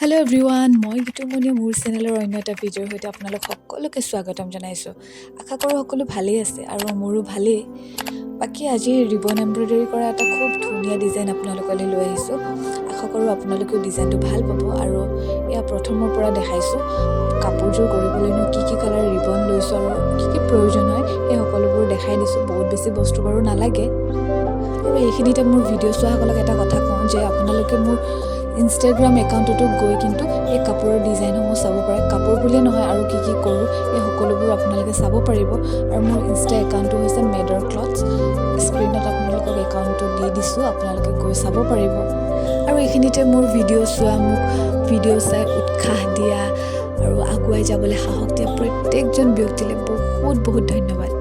Hello' everyone, মই গীতুমণিয়ে মোৰ চেনেলৰ অন্য এটা ভিডিঅ'ৰ সৈতে আপোনালোক সকলোকে স্বাগতম জনাইছোঁ। আশা কৰোঁ সকলো ভালেই আছে আৰু মোৰো ভালেই। বাকী আজি ৰিবন এম্ব্ৰইডাৰী কৰা এটা খুব ধুনীয়া ডিজাইন আপোনালোকলৈ লৈ আহিছোঁ। আশা কৰোঁ আপোনালোকেও ডিজাইনটো ভাল পাব আৰু এয়া প্ৰথমৰ পৰা দেখাইছোঁ। কাপোৰযোৰ কৰিবলৈনো কি কালাৰ ৰিবন লৈছোঁ আৰু কি প্ৰয়োজন হয় সেই সকলোবোৰ দেখাই দিছোঁ। বহুত বেছি বস্তু বাৰু নালাগে। আৰু এইখিনিতে মোৰ ভিডিঅ' চোৱাসকলক এটা কথা কওঁ যে আপোনালোকে মোৰ ইনষ্টাগ্ৰাম একাউণ্টতো গৈ কিন্তু এই কাপোৰৰ ডিজাইনসমূহ চাব পাৰে। কাপোৰ বুলিয়ে নহয় আৰু কি কৰোঁ এই সকলোবোৰ আপোনালোকে চাব পাৰিব। আৰু মোৰ ইনষ্টা একাউণ্টটো হৈছে মেডৰ ক্লথছ। স্ক্ৰীণত আপোনালোকক একাউণ্টটো দি দিছোঁ, আপোনালোকে গৈ চাব পাৰিব। আৰু এইখিনিতে মোৰ ভিডিঅ' চোৱা, মোক ভিডিঅ' চাই উৎসাহ দিয়া আৰু আগুৱাই যাবলৈ সাহস দিয়া প্ৰত্যেকজন ব্যক্তিলৈ বহুত ধন্যবাদ।